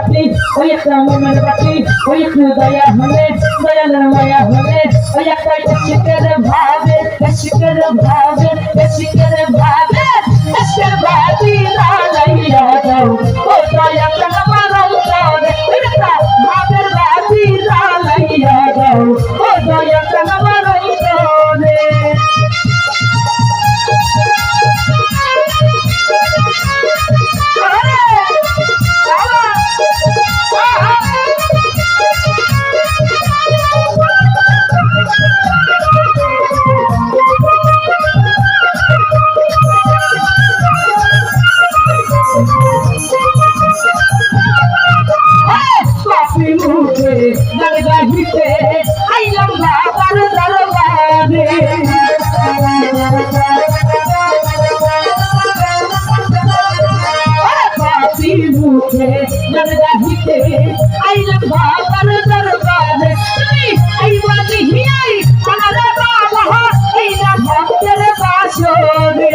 বাতি ওই একটা মনের বাতি ওই একটু দয়া হলে দয়ালের মায়া হলে ওই একটা শিখের ভাবে শিখের ভাবে শিখের ভাবে শিখের ভাবি লাইয়া দাও ও দয়া আমার অন্তরে একটা ভাবের ভাবি লাইয়া দাও ও দয়া আমার অন্তরে দরগাহিতে আইলাম বাবার দরবারে পাপি মুখে দরগাহিতে আইলাম বাবার দরবারে তুমি আইবানি হিয়াই আমার বাবা এইনা ভক্তের বাসরে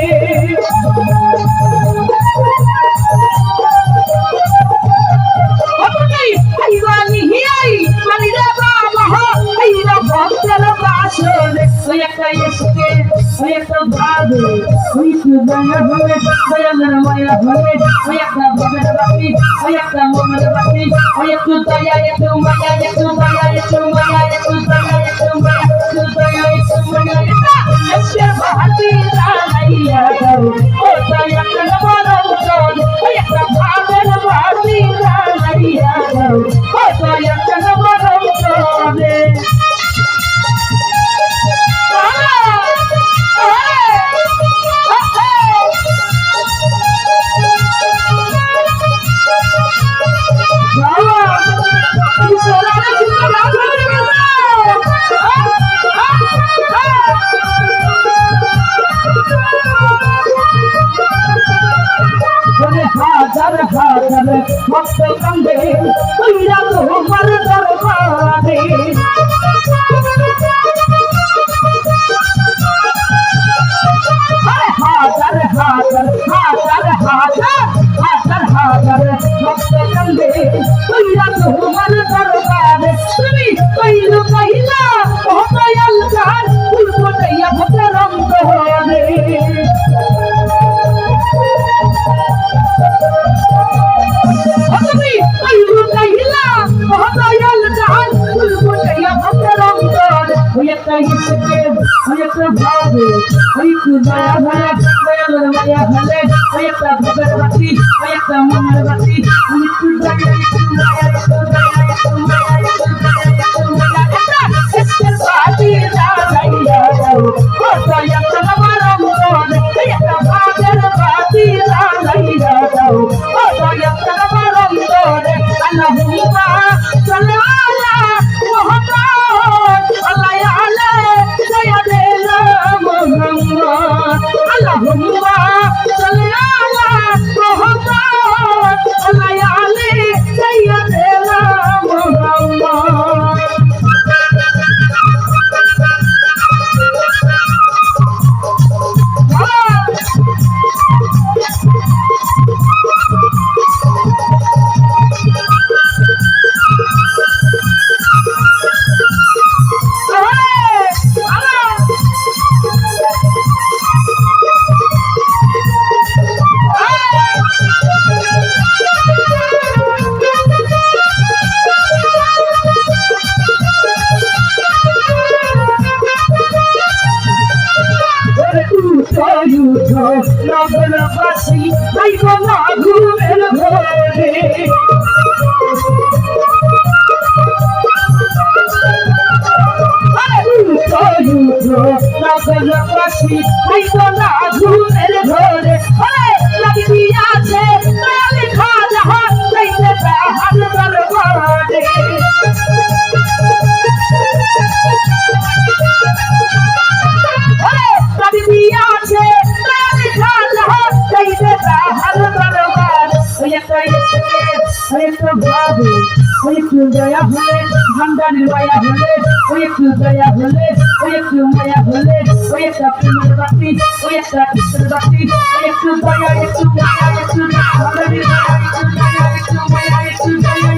একটা ভাবে ওই দয়া হলে দয়ালের মায়া হলে ওই একটা ভাবের বাতি ওই একটা মনের বাতি ওই একটু দয়া একটু মায়া একটু দয়া একটু মায়া একটু দয়া একটু মায়া একটু দয়া একটু মায়া এসে বাতি লাইয়া দাও ও দয়া আমার অন্তরে ওই একটা ভাবের বাতি লাইয়া দাও ও দয়া আমার অন্তরে হাজার হাজার ভক্ত কান্দে ওইরা তোমার দরবারে হাজার হাজার হাজার হাজার হাজার হাজার ভক্ত কান্দে ওইরা তোমার দরবারে তুমি কইলো কইলা ও দয়াল গান ফুলফুটাইয়া ভক্তের অন্তরে একটা ভাবে ওই একটু দয়া হলে দয়ালের মায়া হলে ওই একটা ভাবের বাতি ওই একটা মনের বাতি ওই একটু দয়া একটু মায়া একটু দয়া একটু মায়া একটু দয়া একটু মায়া একটা বাতি লাইয়া দাও ও দয়া আমার অন্তরে ওই একটা ভাবের বাতি লাইয়া দাও ও দয়া আমার অন্তরে আল্লাহুম্মা সাল্লি আলা মুহাম্মদ আল্লাহুম্মা সাল্লি আলা মুহাম্মদ আলা আলি সাইয়্যিদিনা মুহাম্মদ নগরবাসী আইব না ঘুমের ঘরে নগরবাসী আইব না ঘুমের ঘরে লাগি আছে লেখা যাহা চাইতে তাহার দরবারে ওই একটু দয়া হলে ভান্ডারের মায়া হলে ওই একটু দয়া হলে ওই একটু মায়া হলে ওই একটা প্রেমের বাতি ওই একটা কৃষ্ণের বাতি ওই একটু দয়া একটু মায়া একটু ভান্ডারের মায়া একটু দয়া একটু মায়া একটু দয়া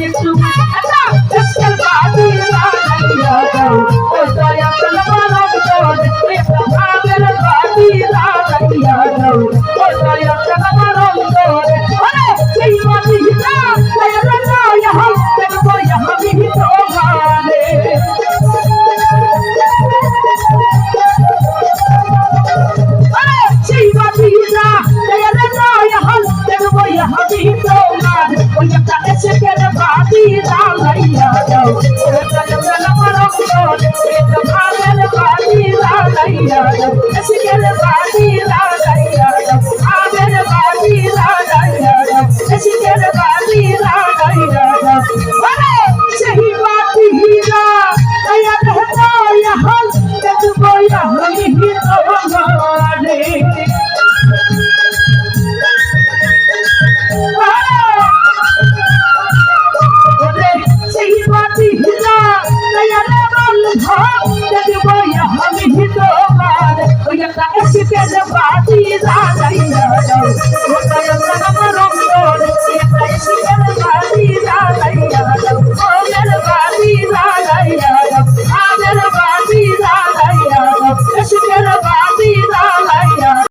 একটা এসে গেলে বাড়ি লাগাইয়া দাও একটা ভাবের বাড়ি লাগাইয়া দাও এসে গেলে বাড়ি লাগাইয়া দাও আবের বাড়ি লাগাইয়া দাও এসে গেলে বাড়ি লাগাইয়া দাও সেই বাতি হীরা দয়া रहता यहाँ जब वो यहाँ ही तो हमारे सही बाती हिला दया रहता जब वो यहाँ ही तो हमारे वो यहाँ ऐसी के बाती ला